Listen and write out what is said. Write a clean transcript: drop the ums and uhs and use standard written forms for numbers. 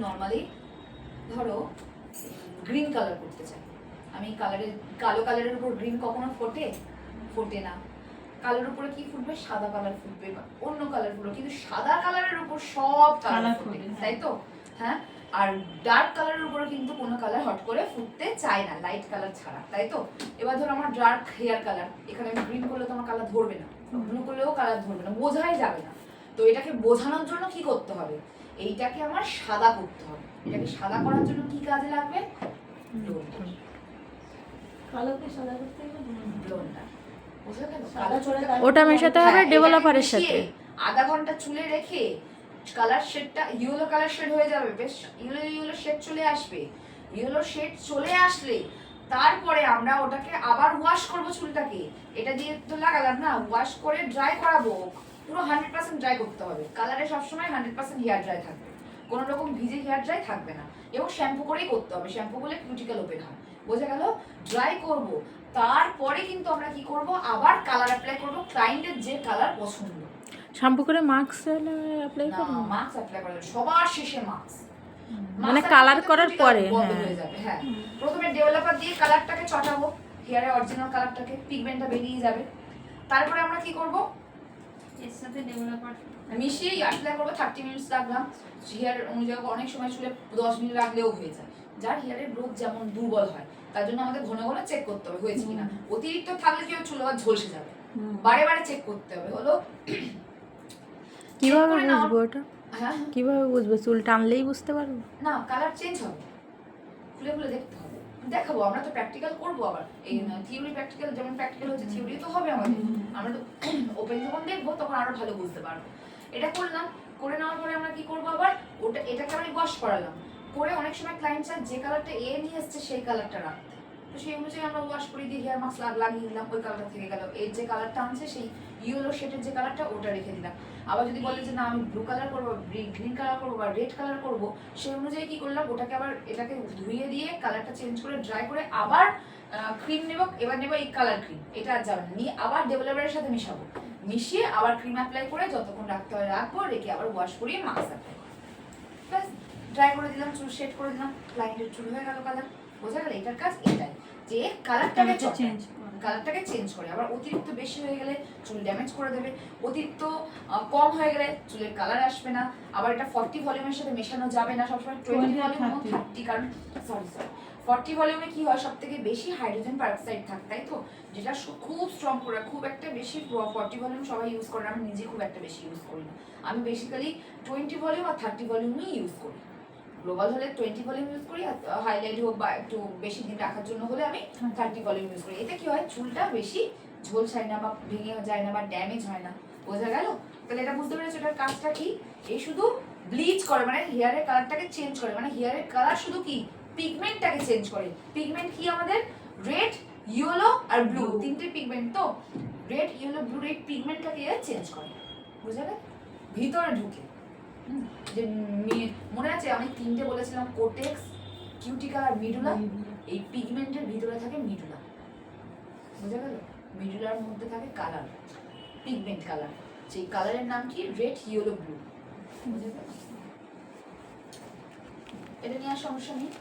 Normally ধরো green colour করতে চাই, আমি কালো কালারের উপর গ্রিন কখনো ফোটে না। কালোর উপরে কি ফুটবে? সাদা কালার ফুটবে বা অন্য কালার ফুটবে, কিন্তু সাদা কালারের উপর সব কালার ফুটবে, তাই তো? হ্যাঁ। আর ডার্ক কালারের উপরে কিন্তু কোনো কালার হট করে ফুটতে চায় না, লাইট কালার ছাড়া, তাই তো? এবার ধরো আমার ডার্ক হেয়ার কালার, এখানে আমি গ্রিন করলে তো আমার কালার ধরবে না, ব্লু করলেও কালার ধরবে না, বোঝাই যাবে না। তো এটাকে বোঝানোর জন্য কি করতে হবে? এইটাকে আমার সাদা করতে হবে। এটাকে সাদা করার জন্য কি কাজে লাগবে? কালোকে সাদা করতে ব্লোনটা, বুঝলে কেন? ওটা মেশাতে হবে ডেভেলপারের সাথে। আধা ঘন্টা চুলে রেখে কালার শেডটা ইয়েলো কালার শেড হয়ে যাবে, বেশ ইয়েলো শেড চলে আসবে। ইয়েলো শেড চলে আসলে তারপরে আমরা ওটাকে আবার ওয়াশ করব চুলটাকে। এটা দিয়ে তো লাগালাম না, ওয়াশ করে ড্রাই করাবো, পুরো 100% ড্রাই করতে হবে। কালারে সবসময় 100% হেয়ার ড্রাই থাকবে, কোনো রকম ভিজে হেয়ার ড্রাই থাকবে না। এবং শ্যাম্পু করেই করতে হবে, শ্যাম্পু করলে কিউটিকল ওপেন হয়, বোঝা গেল? ড্রাই করব, তারপরে কিন্তু আমরা কি করব, আবার কালার অ্যাপ্লাই করব ক্লায়েন্টের যে কালার পছন্দ। শ্যাম্পু করে মাস্ক অ্যাপ্লাই না, করব? মাস্ক অ্যাপ্লাই করলে সবার শেষে মাস্ক, মানে কালার করার পরে। বন্ধ হয়ে যাবে। হ্যাঁ, প্রথমে ডেভেলপার দিয়ে কালারটাকে চটাবো, হেয়ারে অরিজিনাল কালারটাকে, পিগমেন্টটা বেরিয়ে যাবে। তারপরে আমরা কি করব, এর সাথে ডেভেলপার মিশিয়ে অ্যাপ্লাই করবো। 30 মিনিটস রাখলাম। হেয়ার অনুযায়ী অনেক সময় চুলে 10 মিনিট রাখলেও হয়ে যায়, যার হেয়ারের গ্রোথ যেমন দুর্বল হয়, তার জন্য আমাদের ঘন ঘন চেক করতে হবে হয়েছে কিনা। অতিরিক্ত থাকলে কি চুল আবার ঝলসে যাবে, বারে বারে চেক করতে হবে। হলো কিভাবে বুঝবো এটা? হ্যাঁ, কিভাবে বুঝবো? চুল টানলেই বুঝতে পারবো? না, কালার চেঞ্জ হবে, খুলে খুলে দেখতে হবে। দেখাবো, আমরা তো প্র্যাকটিক্যাল করবো আবার। এই থিওরি প্র্যাকটিক্যাল, যেমন প্র্যাকটিক্যাল হচ্ছে থিওরি তো হবে আমাদের। আমরা তো ওপেন যখন দেখবো তখন আরো ভালো বুঝতে পারবো। এটা করলাম, করে নেওয়ার পরে আমরা কি করবো, আবার এটাকে আমি ওয়াশ করালাম। করে অনেক সময় ক্লায়েন্ট চায় যে কালারটা নিয়ে এসছে সেই কালারটা রাখতে, তো সেই অনুযায়ী আমরা ওয়াশ করে দিয়ে হেয়ার মাস্ক লাগিয়ে দিলাম, ওই কালারটা থেকে গেল। এর যে কালারটা আনছে সেই ইয়েলো শেডের যে কালারটা, ওটা রেখে দিলাম। আবার যদি বলে যে না আমি ব্লু কালার করবো, গ্রিন কালার করবো বা রেড কালার করবো, সেই অনুযায়ী কি করলাম, ওটাকে আবার এটাকে ধুয়ে দিয়ে কালারটা চেঞ্জ করে ড্রাই করে আবার ক্রিম নেব। এবার নেবো এই কালার ক্রিম, এটা আর যাবে না, নিয়ে আবার ডেভেলপারের সাথে মিশাবো, মিশিয়ে আবার ক্রিম অ্যাপ্লাই করে যতক্ষণ রাখতে হয় রাখবো, রেখে আবার ওয়াশ করিয়ে মাস্ক অ্যাপ্লাই করবো। ব্যাস, ড্রাই করে দিলাম, চুল শেড করে দিলাম, ক্লায়েন্টের চুল হয়ে গেল কালার। বোঝা গেল? এটার কাজ এটাই, যে কালারটাকে চেঞ্জ করে। আবার অতিরিক্ত বেশি হয়ে গেলে চুল ড্যামেজ করে দেবে, অতিরিক্ত কম হয়ে গেলে চুলের কালার আসবে না। আবার এটা 40 ভলিউমের সাথে মেশানো যাবে না, সবসময় 20 ভলিউম এবং 30, কারণ 40 ভলিউমে কি হয়, সব থেকে বেশি হাইড্রোজেন পারঅক্সাইড থাকে, তাই তো? যেটা খুব স্ট্রং করে, খুব একটা বেশি 40 ভলিউম সবাই ইউজ করে না, আমি নিজে খুব একটা বেশি ইউজ করি না। আমি বেসিক্যালি 20 ভলিউম আর 30 ভলিউমই ইউজ করি। গ্লোবাল হলে 20 ভলিউম ইউজ করি, আর হাইলাইট হোক বা একটু বেশি দিন রাখার জন্য হলে আমি 30 ভলিউম ইউজ করি। এতে কি হয়, চুলটা বেশি ঝলসায় না বা ভেঙে যায় না বা ড্যামেজ হয় না। বোঝা গেল? তাহলে এটা বুঝতে পেরেছো এটার কাজটা কি? এই শুধু ব্লিচ করে, মানে হেয়ারের কালারটাকে চেঞ্জ করে, মানে হেয়ারের কালার শুধু কি পিগমেন্টটাকে চেঞ্জ করে। পিগমেন্ট কি আমাদের? রেড, ইয়েলো আর ব্লু, তিনটে পিগমেন্ট তো। রেড, ইয়েলো, ব্লু, রেড পিগমেন্টটাকে চেঞ্জ করে। বুঝা গেল? ভিতরে ঢুকে। যে মনে আছে আমি তিনটে বলেছিলাম, কোটেক্স, কিউটিকল আর মিডুলা। এই পিগমেন্টের ভিতরে থাকে মিডুলা, বুঝা গেল? মিডুলার মধ্যে থাকে কালার, পিগমেন্ট কালার। সেই কালারের নাম কি? Red, yellow, blue. বুঝা গেল? এটা নিয়ে আর সমস্যা নেই।